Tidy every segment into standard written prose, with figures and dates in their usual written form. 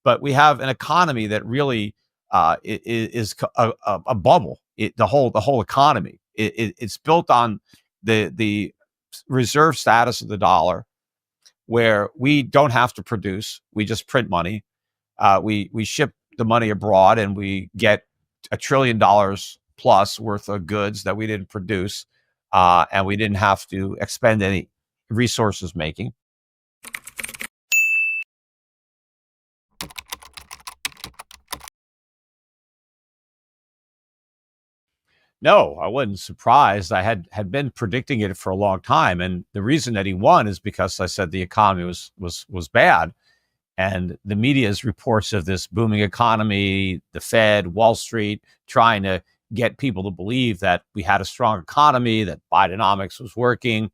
but we have an economy that really is a bubble. The whole economy. It's built on the reserve status of the dollar, where we don't have to produce; we just print money. We ship the money abroad, and we get $1 trillion plus worth of goods that we didn't produce, and we didn't have to expend any resources making. No, I wasn't surprised. I had been predicting it for a long time, and the reason that he won is because I said the economy was bad, and the media's reports of this booming economy, the Fed, Wall Street, trying to get people to believe that we had a strong economy, that Bidenomics was working.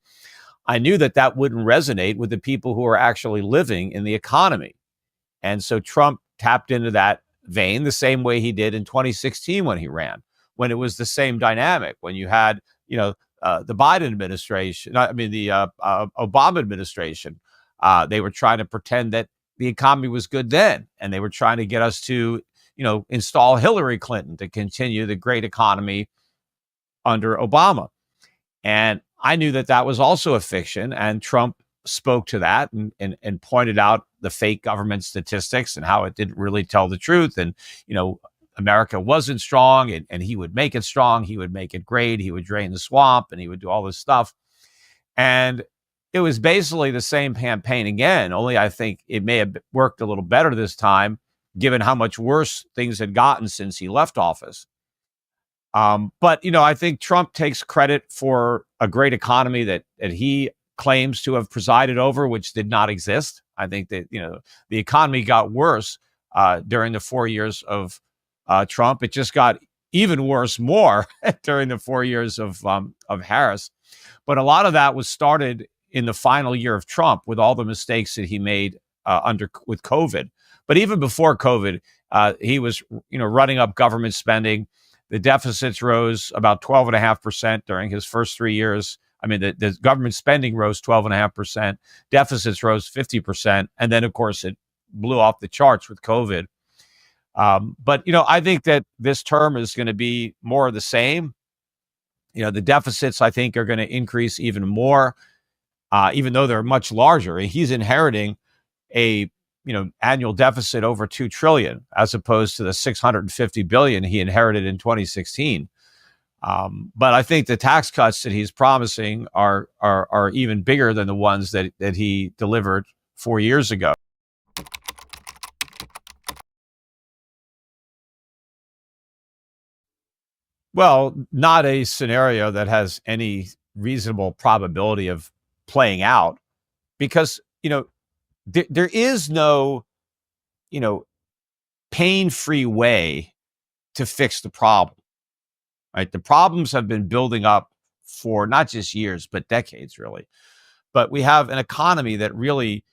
I knew that that wouldn't resonate with the people who are actually living in the economy. And so Trump tapped into that vein the same way he did in 2016 when he ran, when it was the same dynamic, when you had, the Biden administration, the Obama administration, they were trying to pretend that the economy was good then, and they were trying to get us to, install Hillary Clinton to continue the great economy under Obama. And I knew that that was also a fiction, and Trump spoke to that and pointed out the fake government statistics and how it didn't really tell the truth. And, America wasn't strong, and he would make it strong. He would make it great. He would drain the swamp, and he would do all this stuff. And it was basically the same campaign again, only I think it may have worked a little better this time, given how much worse things had gotten since he left office. But I think Trump takes credit for a great economy that he claims to have presided over, which did not exist. I think that, the economy got worse during the 4 years of Trump. It just got even worse more during the 4 years of Harris. But a lot of that was started in the final year of Trump with all the mistakes that he made with COVID. But even before COVID, he was, running up government spending. The deficits rose about 12.5% during his first 3 years. I mean, the government spending rose 12.5%. Deficits rose 50%. And then, of course, it blew off the charts with COVID. But, I think that this term is going to be more of the same. The deficits, I think, are going to increase even more, even though they're much larger. He's inheriting a annual deficit over 2 trillion, as opposed to the 650 billion he inherited in 2016. But I think the tax cuts that he's promising are even bigger than the ones that he delivered 4 years ago. Well, not a scenario that has any reasonable probability of playing out, because, there is no, you know, pain-free way to fix the problem, right? The problems have been building up for not just years, but decades, really. But we have an economy that really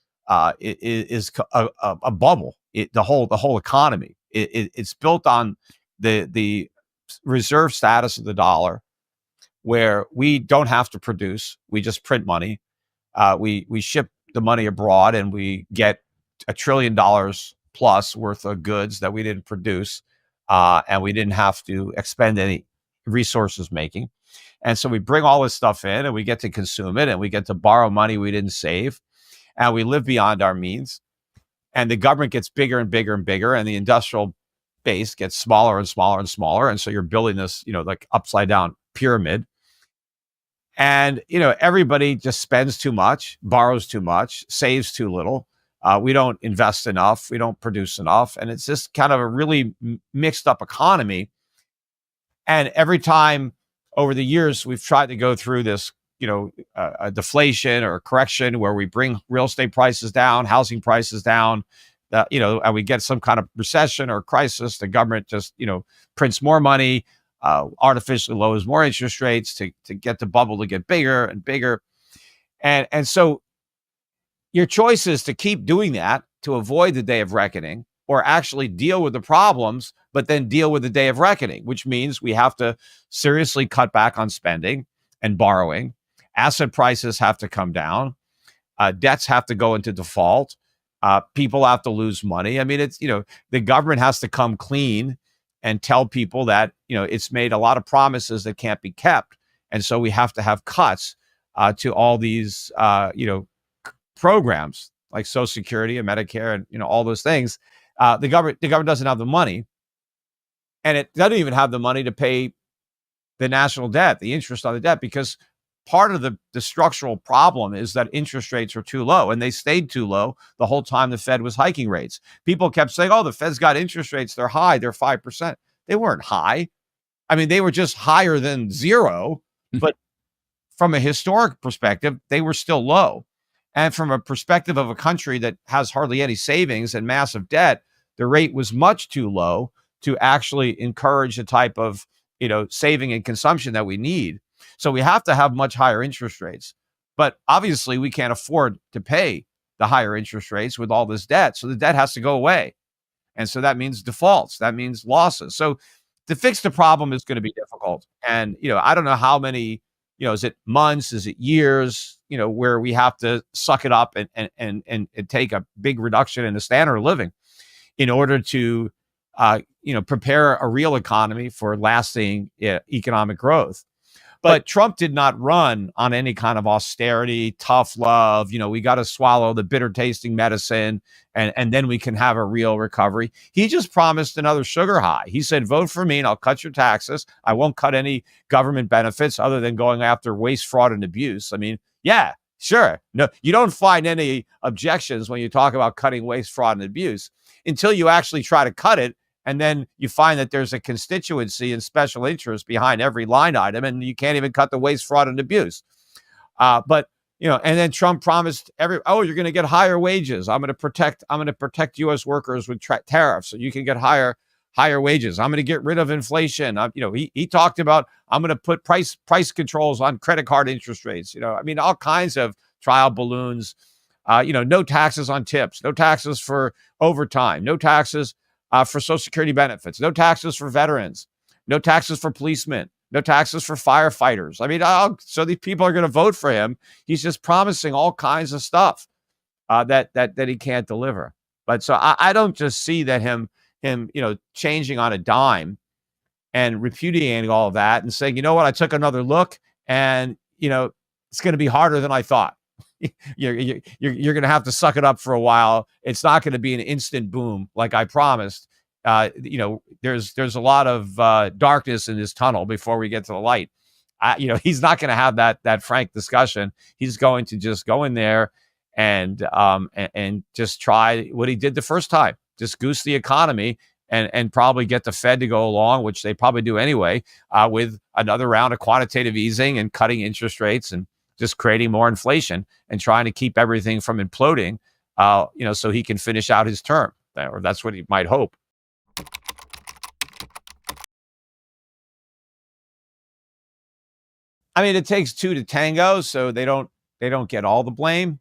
is a bubble. The whole economy. It's built on the reserve status of the dollar, where we don't have to produce; we just print money. We ship the money abroad, and we get $1 trillion plus worth of goods that we didn't produce, and we didn't have to expend any resources making. And so we bring all this stuff in, and we get to consume it, and we get to borrow money we didn't save, and we live beyond our means. And the government gets bigger and bigger and bigger, and the industrial base gets smaller and smaller and smaller. And so you're building this, like upside down pyramid. And, everybody just spends too much, borrows too much, saves too little. We don't invest enough. We don't produce enough. And it's just kind of a really mixed up economy. And every time over the years, we've tried to go through this, a deflation or a correction where we bring real estate prices down, housing prices down, and we get some kind of recession or crisis. The government just, prints more money, artificially lowers more interest rates to get the bubble to get bigger and bigger. And so your choice is to keep doing that to avoid the day of reckoning, or actually deal with the problems, but then deal with the day of reckoning, which means we have to seriously cut back on spending and borrowing. Asset prices have to come down. Debts have to go into default. People have to lose money. I mean, it's, the government has to come clean and tell people that, it's made a lot of promises that can't be kept. And so we have to have cuts to all these, programs like Social Security and Medicare and, all those things. The government doesn't have the money, and it doesn't even have the money to pay the national debt, the interest on the debt, because part of the structural problem is that interest rates are too low, and they stayed too low the whole time the Fed was hiking rates. People kept saying, oh, the Fed's got interest rates, they're high, they're 5%. They weren't high. I mean, they were just higher than zero, but from a historic perspective, they were still low. And from a perspective of a country that has hardly any savings and massive debt, the rate was much too low to actually encourage the type of, saving and consumption that we need. So we have to have much higher interest rates. But obviously, we can't afford to pay the higher interest rates with all this debt. So the debt has to go away. And so that means defaults. That means losses. So to fix the problem is going to be difficult. And, I don't know how many, is it months? Is it years, where we have to suck it up and take a big reduction in the standard of living in order to, prepare a real economy for lasting economic growth. But Trump did not run on any kind of austerity, tough love. We got to swallow the bitter tasting medicine and then we can have a real recovery. He just promised another sugar high. He said, vote for me and I'll cut your taxes. I won't cut any government benefits other than going after waste, fraud, and abuse. I mean, yeah, sure. No, you don't find any objections when you talk about cutting waste, fraud, and abuse until you actually try to cut it. And then you find that there's a constituency and special interest behind every line item, and you can't even cut the waste, fraud, and abuse. But and then Trump promised you're going to get higher wages. I'm going to protect U.S. workers with tariffs, so you can get higher wages. I'm going to get rid of inflation. He talked about I'm going to put price controls on credit card interest rates. All kinds of trial balloons. No taxes on tips, no taxes for overtime, no taxes for Social Security benefits, no taxes for veterans, no taxes for policemen, no taxes for firefighters. So these people are going to vote for him. He's just promising all kinds of stuff that he can't deliver. But so I don't just see that him changing on a dime and repudiating all of that and saying, you know what, I took another look and it's going to be harder than I thought. You're going to have to suck it up for a while. It's not going to be an instant boom like I promised. There's a lot of darkness in this tunnel before we get to the light. He's not going to have that frank discussion. He's going to just go in there and just try what he did the first time, just goose the economy and probably get the Fed to go along, which they probably do anyway, with another round of quantitative easing and cutting interest rates and just creating more inflation and trying to keep everything from imploding, so he can finish out his term, or that's what he might hope. It takes two to tango, so they don't get all the blame.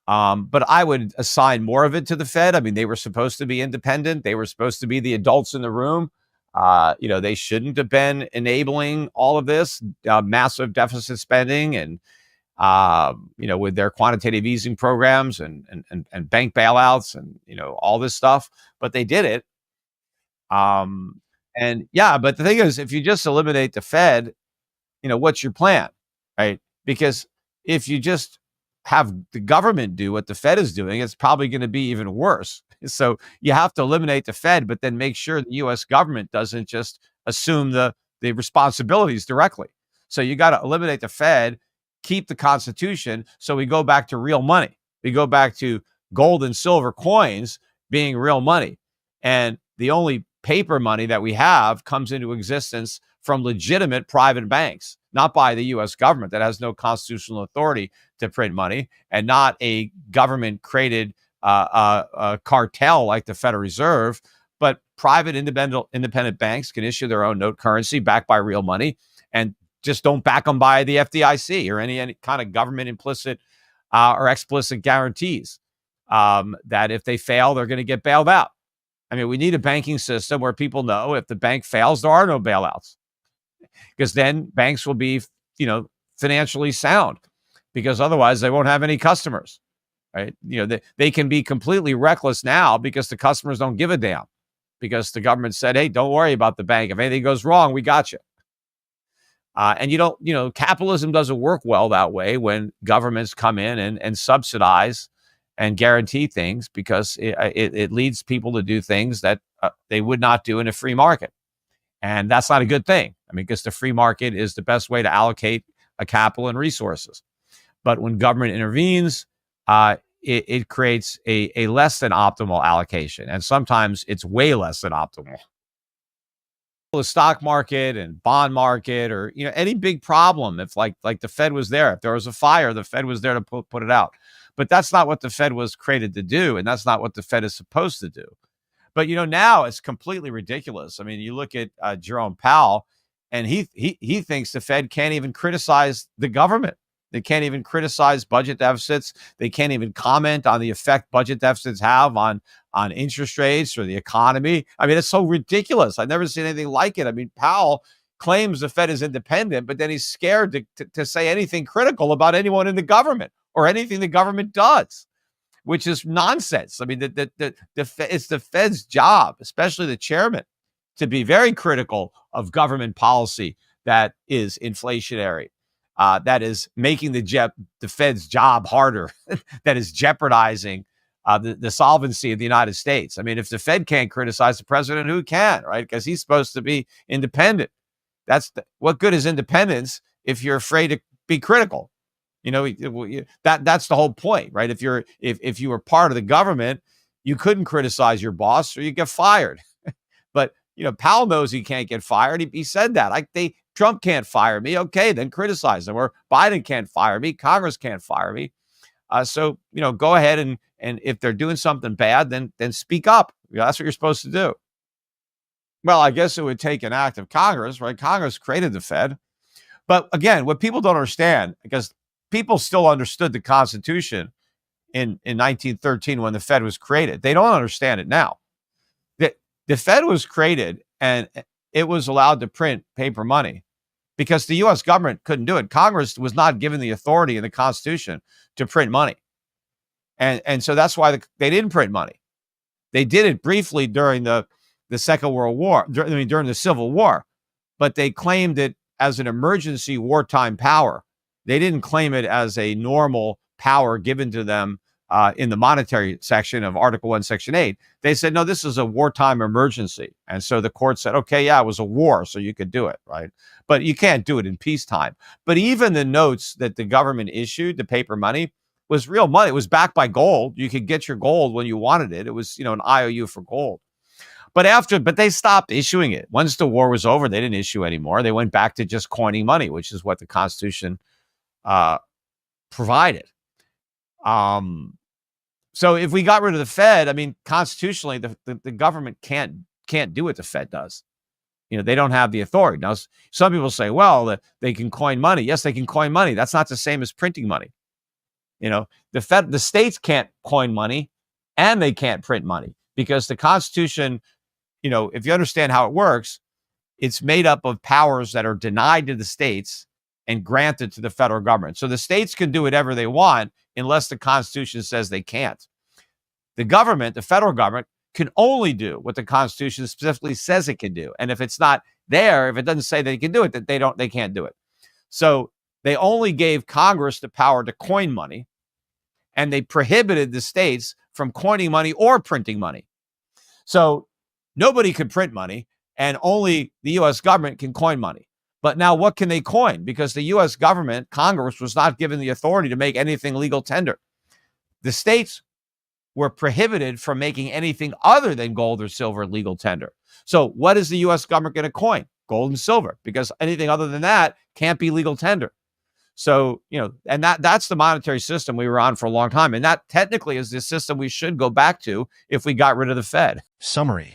But I would assign more of it to the Fed. They were supposed to be independent. They were supposed to be the adults in the room. They shouldn't have been enabling all of this massive deficit spending and with their quantitative easing programs and bank bailouts and all this stuff, but they did it. But the thing is, if you just eliminate the Fed, what's your plan, right? Because if you just have the government do what the Fed is doing, it's probably going to be even worse. So you have to eliminate the Fed, but then make sure the U.S. government doesn't just assume the responsibilities directly. So you got to eliminate the Fed, keep the Constitution, so we go back to real money. We go back to gold and silver coins being real money. And the only paper money that we have comes into existence from legitimate private banks, not by the U.S. government that has no constitutional authority to print money, and not a government-created cartel like the Federal Reserve, but private independent banks can issue their own note currency backed by real money, and just don't back them by the FDIC or any kind of government implicit or explicit guarantees that if they fail, they're going to get bailed out. We need a banking system where people know if the bank fails, there are no bailouts, because then banks will be, financially sound, because otherwise they won't have any customers. right? They can be completely reckless now because the customers don't give a damn, because the government said, hey, don't worry about the bank. If anything goes wrong, we got you. And capitalism doesn't work well that way when governments come in and subsidize and guarantee things, because it leads people to do things that they would not do in a free market. And that's not a good thing. I mean, because the free market is the best way to allocate a capital and resources. But when government intervenes, it creates a less than optimal allocation. And sometimes it's way less than optimal. The stock market and bond market, or any big problem, if like the Fed was there, if there was a fire, the Fed was there to put it out. But that's not what the Fed was created to do, and that's not what the Fed is supposed to do. But now it's completely ridiculous. I mean, you look at Jerome Powell, and he thinks the Fed can't even criticize the government. They can't even criticize budget deficits. They can't even comment on the effect budget deficits have on interest rates or the economy. I mean, it's so ridiculous. I've never seen anything like it. I mean, Powell claims the Fed is independent, but then he's scared to say anything critical about anyone in the government or anything the government does, which is nonsense. I mean, it's the Fed's job, especially the chairman, to be very critical of government policy that is inflationary, that is making the Fed's job harder, that is jeopardizing the solvency of the United States. I mean, if the Fed can't criticize the president, who can, right? Because he's supposed to be independent. What good is independence if you're afraid to be critical? That's the whole point, right? If you were part of the government, you couldn't criticize your boss or you get fired. But Powell knows he can't get fired. He said that. Trump can't fire me. Okay, then criticize him. Or Biden can't fire me. Congress can't fire me. So go ahead and if they're doing something bad, then speak up. That's what you're supposed to do. Well, I guess it would take an act of Congress, right? Congress created the Fed. But again, what people don't understand, because people still understood the Constitution in 1913 when the Fed was created. They don't understand it now. The Fed was created and it was allowed to print paper money because the U.S. government couldn't do it. Congress was not given the authority in the Constitution to print money. And so that's why they didn't print money. They did it briefly during the Second World War, during the Civil War, but they claimed it as an emergency wartime power. They didn't claim it as a normal power given to them in the monetary section of Article 1, Section 8. They said, no, this is a wartime emergency. And so the court said, okay, yeah, it was a war, so you could do it, right? But you can't do it in peacetime. But even the notes that the government issued, the paper money, was real money. It was backed by gold. You could get your gold when you wanted it. It was, an IOU for gold. But they stopped issuing it. Once the war was over, they didn't issue anymore. They went back to just coining money, which is what the Constitution provided. So if we got rid of the Fed, I mean, constitutionally, the government can't do what the Fed does. They don't have the authority. Now, some people say, well, they can coin money. Yes, they can coin money. That's not the same as printing money. The states can't coin money and they can't print money because the Constitution, if you understand how it works, it's made up of powers that are denied to the states and granted to the federal government. So the states can do whatever they want unless the Constitution says they can't. The government, the federal government, can only do what the Constitution specifically says it can do. And if it's not there, if it doesn't say they can do it, that they can't do it. So they only gave Congress the power to coin money, and they prohibited the states from coining money or printing money. So nobody could print money, and only the U.S. government can coin money. But now what can they coin? Because the U.S. government, Congress, was not given the authority to make anything legal tender. The states were prohibited from making anything other than gold or silver legal tender. So what is the U.S. government going to coin? Gold and silver, because anything other than that can't be legal tender. So, and that's the monetary system we were on for a long time. And that technically is the system we should go back to if we got rid of the Fed. Summary: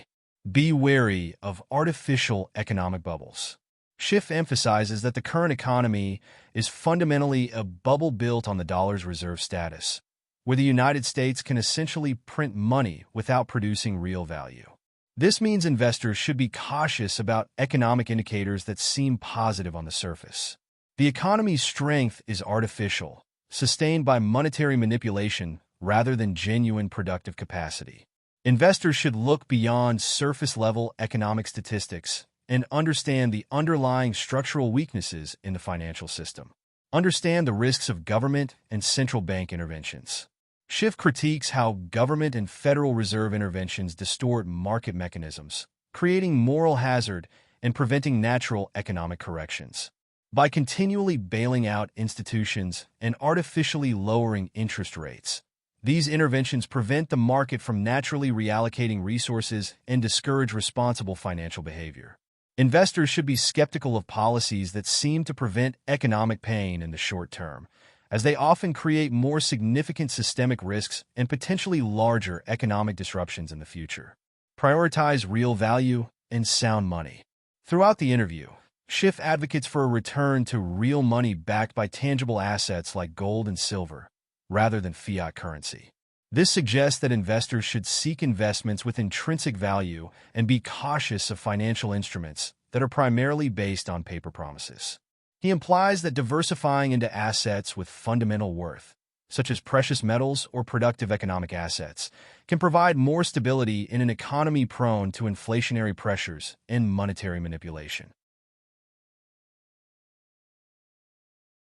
be wary of artificial economic bubbles. Schiff emphasizes that the current economy is fundamentally a bubble built on the dollar's reserve status, where the United States can essentially print money without producing real value. This means investors should be cautious about economic indicators that seem positive on the surface. The economy's strength is artificial, sustained by monetary manipulation rather than genuine productive capacity. Investors should look beyond surface-level economic statistics and understand the underlying structural weaknesses in the financial system. Understand the risks of government and central bank interventions. Schiff critiques how government and Federal Reserve interventions distort market mechanisms, creating moral hazard and preventing natural economic corrections. By continually bailing out institutions and artificially lowering interest rates, these interventions prevent the market from naturally reallocating resources and discourage responsible financial behavior. Investors should be skeptical of policies that seem to prevent economic pain in the short term, as they often create more significant systemic risks and potentially larger economic disruptions in the future. Prioritize real value and sound money. Throughout the interview, Schiff advocates for a return to real money backed by tangible assets like gold and silver, rather than fiat currency. This suggests that investors should seek investments with intrinsic value and be cautious of financial instruments that are primarily based on paper promises. He implies that diversifying into assets with fundamental worth, such as precious metals or productive economic assets, can provide more stability in an economy prone to inflationary pressures and monetary manipulation.